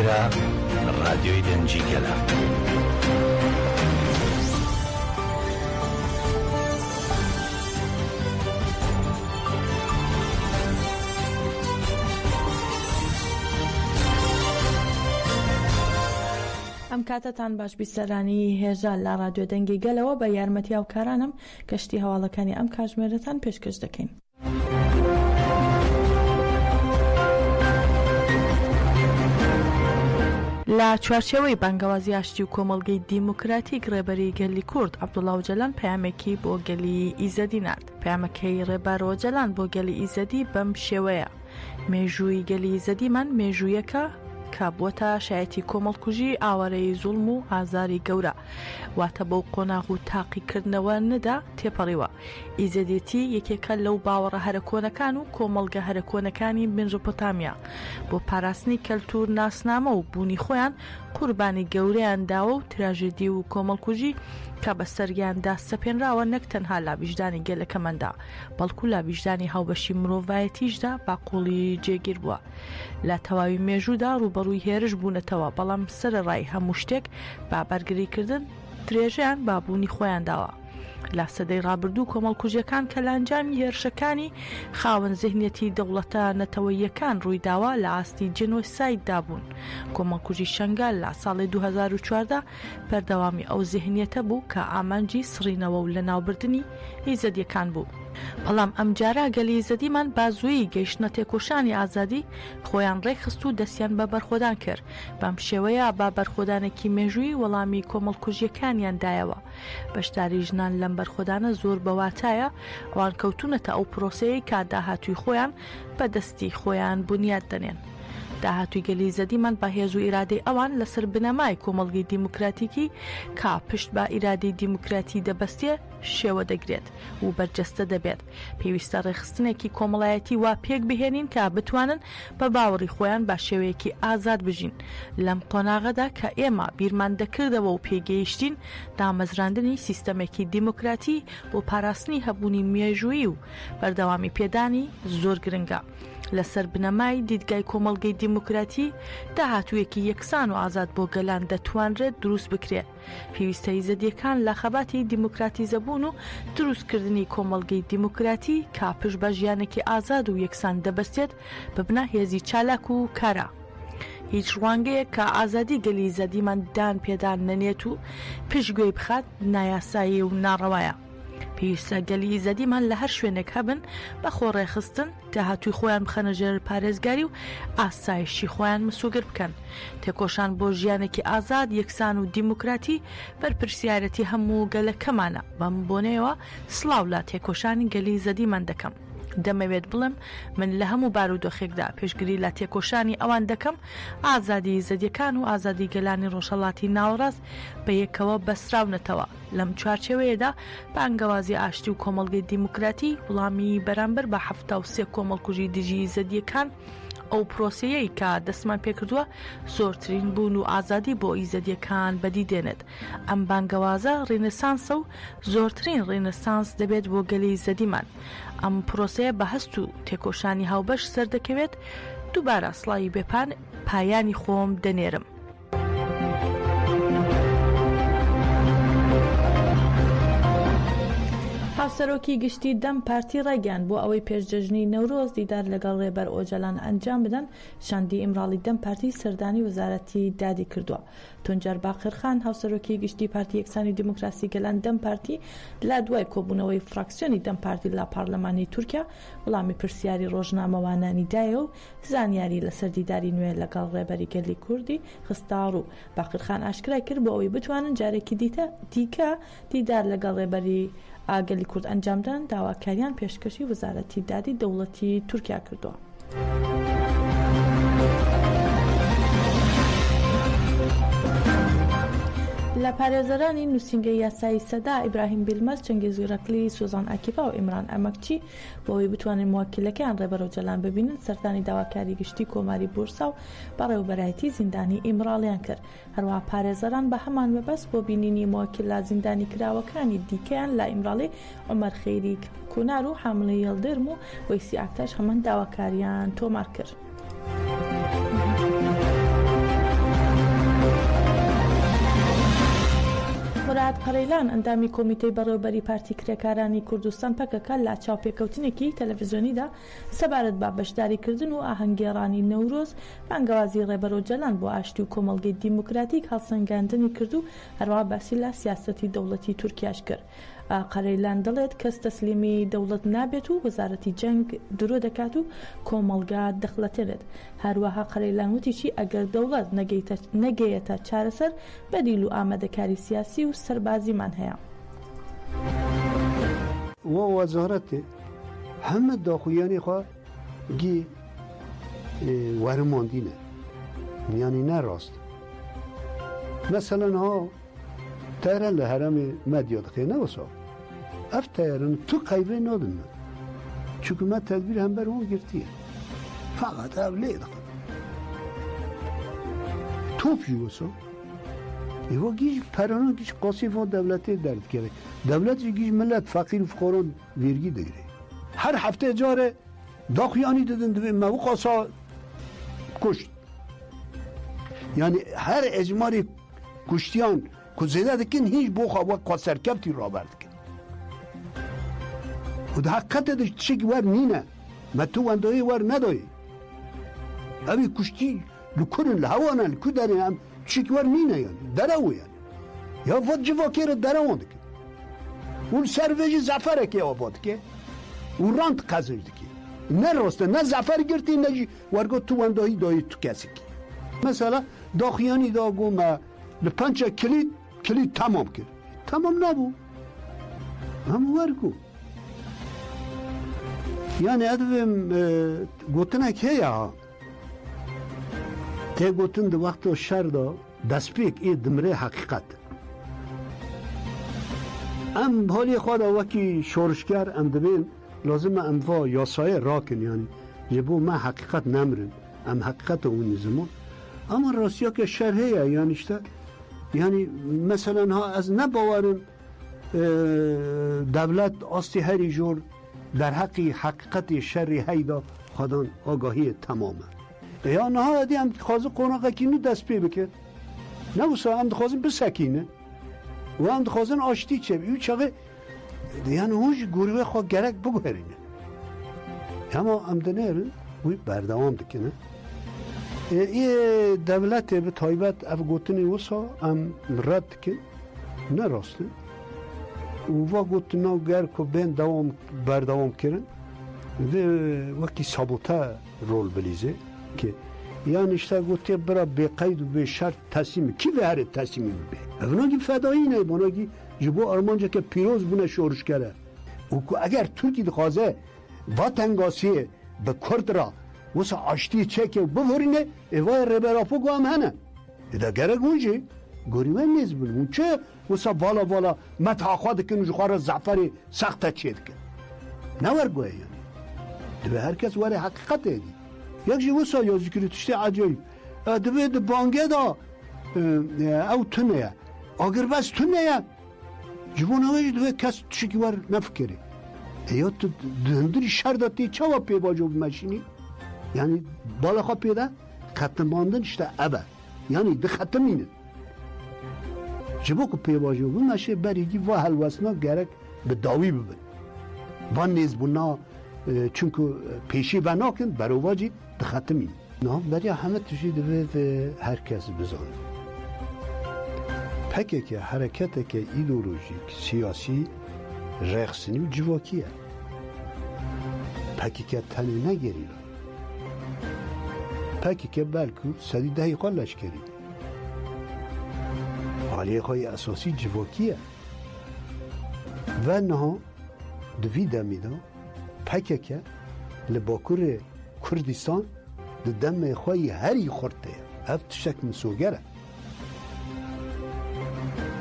ئێرە ڕادیۆی دەنگی گەلە. ئەم کاتتان باش بیسەرانی هێژە لە ڕادیۆ دەنگی گەلەوە بە یارمەتی هاوکارانم کەشتی هەواڵەکانی ئەم کاتژمێرەتان پێشکەش دەکەین. لە چوارچێوەی بانگەوازی ئاشتی و کۆمەڵگەی دیموکراتیک ڕێبەری گەلی کورد عەبدوڵڵا ئۆجەلان پەیامێکی بۆ گەلی ئیزەدی نارد. پەیامەکەی ڕێبەر ئۆجەلان بۆ گەلی ئیزەدی بەم شێوەیە: مێژووی گەلی ئیزەدیمان مێژوویەکە کە بووەتە شایەتی کۆمەڵکوژی ئاوارەی زوڵم و ئازاری گەورە، واتە بەو قۆناغ و تاقیکردنەوە نەدا تێپەڕیوە. ئیزەدێتی یەکێکە لەو باوەڕە هەرەکۆنەکان و کۆمەڵگە هەرەکۆنەکانی مێژوپۆتامیا بۆ پاراستنی کەلتور ناسنامە و بوونی خۆیان قوربانی گەورەیان داوە و تراژێدی و کۆمەڵکوژی کە بەسەریاندا سەپێنراوە نەک تەنها لا ویژدانی گەلەکەماندا بەڵکو لا ویژدانی هاوبەشی مرۆڤایەتیشدا باقوڵی جێگیر بووە. لە تەواوی مێژوودا ڕوبەڕووی هێرش بوونەتەوە، بەڵام سەرەڕای هەموو شتێک با بەرگریکردن درێژیان بابوونی خۆیان داوە. لە سەدەی ڕابردوو کۆمەڵکوژیەکان کە لە ئەنجامی هێرشەکانی خاوەن زێهنیەتی دەوڵەتە نەتەوەییەکان ڕوویداوە لە ئاستی جێنۆسایددا بوون. کۆمەڵکوژی شەنگال لە ساڵی 2014 بەردەوامی ئەو زێهنیەتە بوو کە ئامانجی سڕینەوە و لە ناوبردنی ئیزەدیەکان بوو. بەڵام ئەم جارە گەلی ئیزەدیمان بازوویی گەیشتنە تێکۆشانی ئازادی خۆیان ڕێکخست و دەستیان بە بەرخۆدان کرد. بەم شێوەیە با بەرخۆدانێکی مێژووی وەڵامی کۆمەڵکوژیەکانیان دایەوە. بەشداری ژنان لەم بەرخۆدانە زۆر بەواتایە ئەوان کەوتونەتە ئەو پرۆسەیەی کە داهاتووی خۆیان بە دەستی خۆیان بنیاد دەنێن. داهاتووی گەلی ئیزەدیمان بە هێز و ئیرادەی ئەوان لەسەر بنەمای کۆمەڵگەی دیموکراتیکی کا پشت بە ئیرادەی دیموکراتی دەبەستێ شێوە دەگرێت و بەرجەستە دەبێت. پێویستە ڕێخستنێکی کۆمەڵایەتی وا پێک بهێنین کە بتوانن بە باوەڕی خۆیان بە شێوەیەکی ئازاد بژین. لەم قۆناغەدا کە ئێمە بیرمان دەکردەوە و پێگەیشتین دامەزراندنی سیستەمێکی دیموکراتی بۆ پاراستنی هەبوونی مێژوویی و بەردەوامی پێدانی زۆر گرنگە. لەسەر بنەمای دیدگای کۆمەڵگەی دیموکراتی داهاتوویەکی یەکسان و ئازاد بۆ گەلان دەتوانرێت دروست بکرێت. پێویستە ئیزەدیەکان لە خەباتی دیموکراتیزەبوون و دروستکردنی کۆمەڵگەی دیموکراتی کا پشت بە ژیانێکی ئازاد و یەکسان دەبەستێت ببنە هێزی چالاک و کارە. هیچ ڕوانگەیەک کە ئازادی گەلی ئیزەدیمان دان پێدان نەنێت و پشتگوێی بخات نایاسایی و ناڕەوایە. پێویستە گەلی ئیزەدیمان لە هەر شوێنێک هەبن بە خۆڕێخستن داهاتووی خۆیان بخەنە ژێر پارێزگاری و ئاسایشی خۆیان مسوگر بکەن. تێکۆشان بۆ ژیانێکی ئازاد یەکسان و دیموکراتی بەرپرسیارەتی هەموو گەلەکەمانە. بەم بۆنەوە سڵاو لە تێکۆشانی گەلی ئیزەدیمان دەکەم. دەمەوێت بڵم من لە هەموو بارودۆخێکدا پێشگیری لە تێکۆشانی ئەوان دەکەم ئازادی ئیزەدیەکان و ئازادی گەلانی ڕۆژهەڵاتی ناوەڕاست بە یەکەوە بەسراونەتەوە. لەم چوارچێوەیەدا بانگەوازی ئاشتی و کۆمەڵگەی دیموکراتی وڵامی بەرامبەر بە 73 کۆمەڵکوژی دژی ئیزەدیەکان ئەو پرۆسەیەی کە دەستمان پێکردووە زۆرترین بوون و ئازادی بۆ ئیزەدیەکان بەدی دێنێت. ئەم بانگەوازە ڕێنەسانسە و زۆرترین ڕێنەسانس دەبێت بۆ گەلی ئیزەدیمان. ئەم پرۆسەیە بە هەست و تێکۆشانی هاوبەش سەردەکەوێت. دووبارە سڵاوی بێپان پایانی خۆم دەنێرم. هاوسەرۆکی گشتی دەم پارتی ڕێگەیان بۆ ئەوەی پێشجەژنی نەورۆز دیدار لەگەڵ ڕێبەر ئۆجەلان ئەنجام بدەن شاندی ئیمراڵی دەم پارتی سەردانی وەزارەتی دادی کردووە. تونجار باقرخان هاوسەرۆکی گشتی پارتی یەکسانی دیموکراسی گەلان دەم پارتی لە دوای کۆبوونەوەی فراکسیۆنی دەم پارتی لە پارلەمانی تورکیا وەڵامی پرسیاری ڕۆژنامەوانانی دایە و زانیاری لەسەر دیداری نوێ لەگەڵ ڕێبەری گەلی کوردی خستار و باقرخان ئاشکرای کرد بۆ ئەوەی بتوانن جارێکی دیکە دیدار لەگەڵ ڕێبەری ئاگەلی کورد ئەنجامدان داواکاریان پێشکەشی وەزارەتی دادی دەوڵەتی تورکیا کردووە. لە پارێزەرانی نووسینگەی یاسایی سەدا ئیبراهیم بیلمەس چەنگێزیرەکلی سوزان ئاکیفا و ئیمران ئەمەکچی بۆەوەی بتوانن موەکیلەکەیان ڕێبەر ئۆجەلان ببینن سەردانی داواکاری گشتی کۆماری بورسا و بەڕێوەبەرایەتی زیندانی ئیمراڵیان کرد. هەروەها پارێزەران بە هەمان مەبەست بۆ بینینی موەکیل لە زیندانی کراوەکانی دیکەیان لە ئیمراڵی عومەر خەیری کونار و حاملەی یەڵدرم و وەیسی ئاکتاش هەمان داواکاریان تۆمار کرد. قەرەیلان ئەندامی کۆمیتەی بەڕێوەبەری پارتی کرێکارانی کوردستان پەکەکە لە چاوپێکەوتنێکی تەلەڤیزیۆنیدا سەبارەت بە بەشداریکردن و ئاهەنگگێڕانی نەورۆز بانگەوازی ڕێبەرۆ جەلان بۆ ئاشتی و کۆمەڵگەی دیموکراتیک هەڵسەنگاندنی کرد و هەروەها باسی لە سیاسەتی دەوڵەتی تورکیاش کرد. قەرەیلان دەڵێت کەس تەسلیمی دەوڵەت نابێت و وەزارەتی جەنگ درۆ دەکات و کۆمەڵگا دەخڵەتێنێت. هەروەها قەرەیلان وتیشی ئەگەر دەوڵەت نەگەیەتە چارەسەر بەدیل و ئامادەکاری سیاسی و سەربازیمان هەیە. وەزارەتێ هەمە داخویانی خوا گی وەرماندینە یعنی نەڕاست. مثلا ها تایران لە هەرەمی مەدیا دەکەی نەوەسا ئەف تایران تو قەیبێ نادن چونکە مە تەدبیر هەم بەر ون گرتیە فقط ئەو لێ دەکەن توپی وەسا ئێوە گیش پەرانە گیش قاسی ڤۆ دەولەتێ دەردکەوێ دەولەتی گیش ملت فەقیر و فقۆرۆن وێرگی دەگرێ هەر هەفتەیە جارێ داخویانی دەدن دەبێ مەوە قاسا کوشت یعنی هەر ئەجماری کوشتیان کزیده دکن هیچ بوخا و قاسرکبتی را برد کن و ده حقیقت ده چیک ور نینه ما تو وندایی ور ندایی اوی کشتی لکرن لحوانا لکو داره هم چیک ور نینه یعنی داره او یعنی یا واد جواکی رو داره وند کن اون سرویجی زفره که آباد که اون راند قزر دکی نه راسته نه زفر گرتی نه ورگو تو وندایی دایی تو کسی که مثلا داخیانی دا گوم لپنچه کلید تمام کرد تمام نبود هم ورگو یعنی ادویم گوتنک هیا تی گوتن ده وقت شر دا دسپیک ای دمره حقیقت ام حالی خود وکی شورشگر ام دبین لازم ام وا یاسای راکن یعنی جبو ما حقیقت نمرن ام حقیقت اون نظمون اما راستیا که شر هیا یعنی اشتا یعنی مثلا ها از نباورم دولت آستی هری جور در حقی حقیقت شری هیدا خودان آگاهی تمامه یا نه ها هم خوازه قناقه کنی دست پی بکر نه بسا هم دخوازن بسکینه و هم دخوازن آشتی چه بیو چاقه یعنی هونش گروه خواه گرک بگوهرینه اما هم دنیرن وی بردوام دکنه ای دولت به تایبت اف گوتنی وسا ام رد که نه راسته و گوتنا گر که بین بردوام کرن و وقتی سابوتا رول بلیزه که یعنی اشتا گوتی برا به قید و به شرط تصمیم کی به هر تصمیمی به اوناگی فدایی نه باناگی جبو آرمانجا که پیروز بونه شورش کرده و اگر ترکی دخوازه واتنگاسی به کرد را واسه آشتی چکه ببرینه ایوای ربراپو گو هم هنه ایده گره گونجی گوریمه نیز بلون چه واسه والا متاخوا دکن جخوار زعفری سخت چید کن نور گوه یعنی دوی هر کس واره حقیقت ایدی یک جی واسه یا ذکری تشتی عجایی دوی ده بانگه دا او تنه اگر بس تنه جبون هوش دوی کس تشکی ور نفکره یا تو دندری شر داتی چه و پی باجو بمشینی یعنی بالا خواه پیدا ختم باندن işte ابد یعنی ده ختم اینه جبو که پیواجو بمشه بریگی و هلوسنا گرک به داوی ببن و نیز بنا چونکه پیشی بنا کن برو واجی ده ختم اینه نه برای همه توشی دوید هر کس بزانه پکه که حرکته که ایدئولوژیک سیاسی رقصنی و جواکیه پکه که تنه نگیری پکی که بلکو سدی دقیقا لشکری حالی خواهی اساسی جواکیه و نه دوی دمیده پکی که لباکور کردستان ده دم خواهی هری خورده اف تشک مسوگره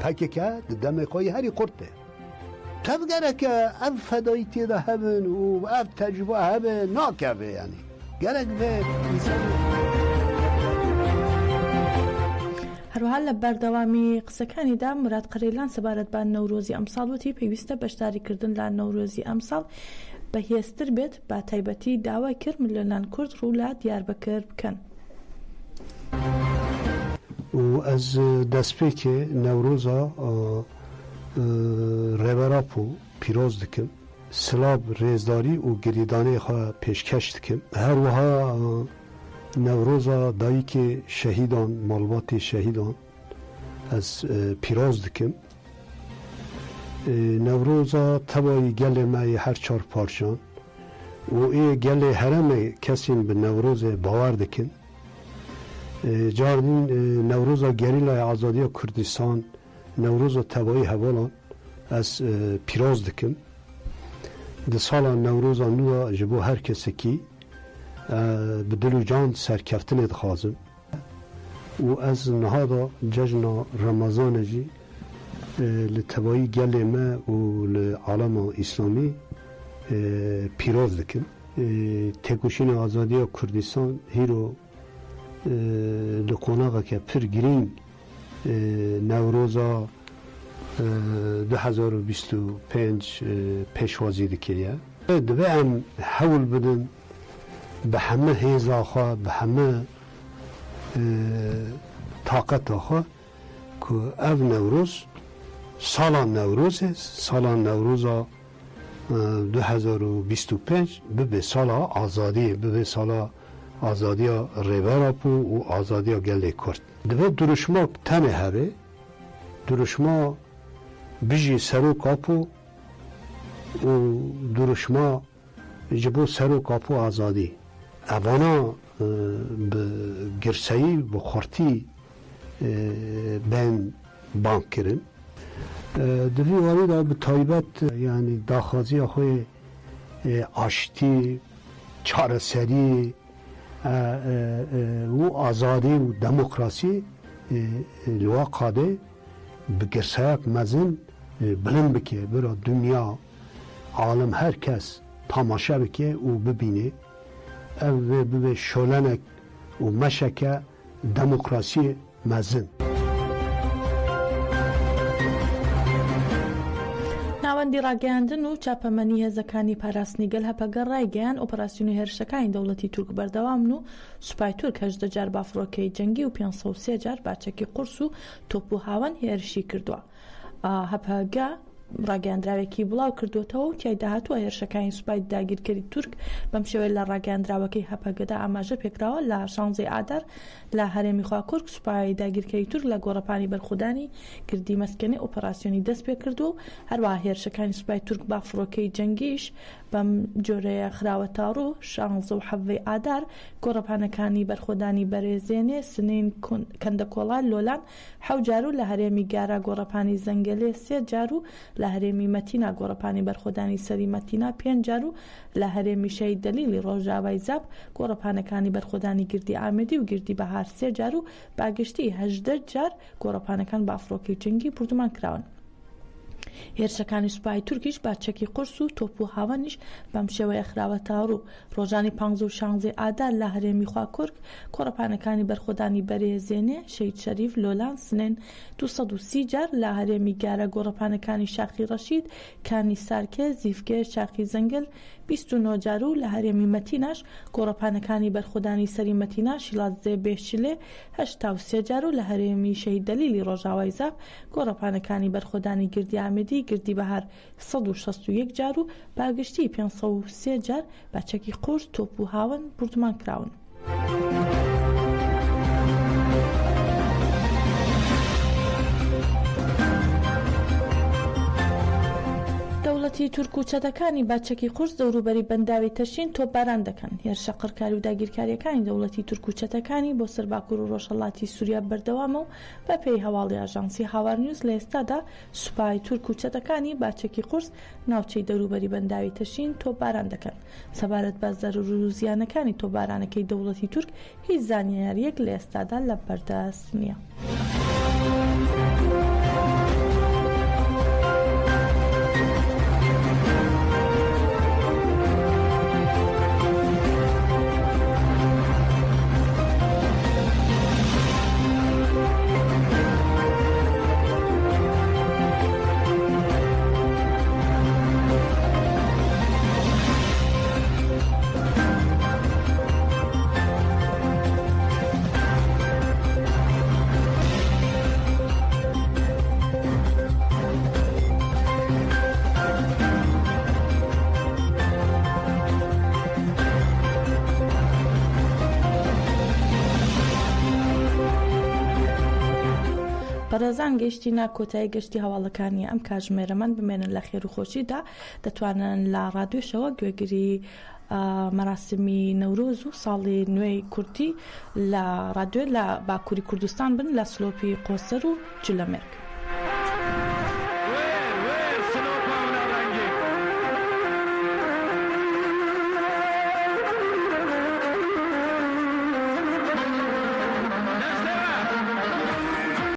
پکی که ده دم خواهی هری خورده تبگره که اف فدایی تیده هبن و اف تجربه هبن ناکبه یعنی گرک به هەروەها لە بەردەوامی قسەکانیدا مراد قەرەیلان سەبارەت بە نەورۆزی ئەمساڵ وتی پێویستە بەشداریکردن لە نەورۆزی ئەمساڵ بەهێزتر بێت بە تایبەتی داوای کرد ملیۆنان کورد ڕوو لە دیاربەکر بکەن و از دەستپێکێ نەورۆزە ربراپو پیروز دکم سلاب ریزداری و گریدانه خواه پیشکش دکم هر وها نوروزا دایی که شهیدان مالبات شهیدان از پیروز دکم نوروزا تبایی گل مای هر چار پارچان و ای گل هرم کسی به نوروز باور دکن جاردین نوروزا گریلای آزادی کردستان نوروزا تبایی حوالان از پیروز دکم ده سال نوروزا نو جبو هر کسی کی به دل و جان سرکفتن دخوازم و از نهادا جشن رمضان جی لتبایی گل ما و لعالم اسلامی پیروز دکم تکوشین آزادی کردستان هیرو لقوناغا که پر گرینگ نوروزا 2025 پیشوازی دکریه دوی هم حول بدن به همه هیزا خواه به همه طاقت خواه که او نوروز سالان نوروزا 2025 به سال آزادی به سال آزادی ریبراپو و آزادی گله کرد دوی درشما تنه هره درشما بجی سرو کاپو و درشما جبو سرو کاپو آزادی اوانا به گرسایی و خورتی بین بانک کرن دوی واری دا به طایبت یعنی داخازی خوی آشتی چارسری و آزادی و دموکراسی لوا قاده به گرسایک مزن بلند بکه برا دنیا عالم هر کس تماشا بکه و ببینه او به شولنک و مشکه دموکراسی مزن ناوەندی ڕاگەیاندن و چاپەمەنی هێزەکانی پاراستنیگەل هەپەگەڕ ڕایگەیان ئۆپەراسیۆنی هێرشەکانی دەوڵەتی تورک بەردەوامن و سوپای تورک 18 جار بافڕۆکەی جەنگی و 503 جار باچەکی قورس و تۆپ و هاوەن هێرشی کردووە. هەپەگە ڕاگەیاندراوێکی بڵاو کردوتەوە و تیایدا هاتووە هێرشەکانی سوپای داگیرکەری تورک بەم شێوەیە لە ڕاگەیاندراوەکەی هەپەگەدا ئاماژە پێکراوە لە 16 ئادار لە هەرێمی خواکورک سوپای داگیرکەری تورک لە گۆڕەپانی بەرخودانی گردی مەسکەنی ئۆپەراسیۆنی دەست پێ کردو و هەروەها هێرشەکانی سوپای تورک بافڕۆکەی جەنگیش بەم جۆرەیە خراوەتە ڕوو 16 ئادار گۆڕەپانەکانی بەرخۆدانی بەرێزێنێ سنین کەندەکۆڵان لۆلان 7 جار و لە هەرێمی گارا گۆڕەپانی زەنگەلێ 3 جار و لە هەرێمی مەتینا گۆڕەپانی بەرخۆدانی سەری مەتینا 5 جار و لە هەرێمی شەی دەلیلی ڕۆژاوای زاب گۆڕەپانەکانی بەرخۆدانی گردی ئامێدی و گردی بەهار 3 جار و باگشتی 18 جار گۆڕەپانەکان بافڕۆکەی جەنگی پورتمان کراون. هێرشەکانی سوپای تورکیش باچەکی قورس و تۆپ و هاوەنیش بەم شێوەیە خراوەتە ڕوو. ڕۆژانی 15 و 16 ئادار لە هەرێمی خواکورک گۆڕەپانەکانی بەرخۆدانی بەرێزێنێ شەید شەریف لۆلان سنێن 230 جار لە هەرێمی گارە گۆڕەپانەکانی شاخی ڕەشید کانی سارکێ زیفگێ شاخی زەنگل 29 جار و لە هەرێمی مەتیناش گۆڕەپانەکانی بەرخۆدانی سەری مەتینا شیلازێ بێشیلێ 83 جار و لە هەرێمی شەید دەلیلی ڕۆژاوای زاب گۆڕەپانەکانی بەرخۆدانی گردی ئامێدی گردی بەهار 161 جار و باگشتی 503 جار باچەکی قورس تۆپ و هاوەن پورتمان کراون. دەوڵەتی تورک و چەتەکانی باچەکی قورس دەوروبەری بەنداوی تەشین تۆپباران دەکەن. هێرشە قڕکاری و داگیرکاریەکانی دەوڵەتی تورک و چەتەکانی بۆ سەرباکوور و ڕۆژهەڵاتی سووریا بەردەوامە و بە پێی هەواڵی ئاژانسی هاوار نیوز لە ئێستادا سوپای تورک و چەتەکانی باچەکی قورس ناوچەی دەوروبەری بەنداوی تەشین تۆپباران دەکەن. سەبارەت بە زەرور و زیانەکانی تۆپبارانەکەی دەوڵەتی تورک هیچ زانیاریەک لە ئێستادا لە بەردەست نییە. بەڕێزان گەشتینە کۆتایی گەشتی هەواڵەکانی ئەم کاتژمێرەمان بمێنن لە خێر و خۆشیدا دەتوانن لە ڕادیۆشەوە گوێگیری مەراسمی نەورۆز و ساڵی نوێی کورتی لە ڕادیۆ لە باکووری کوردستان بن لە سلۆپی قۆسەر و جولەمێرگ.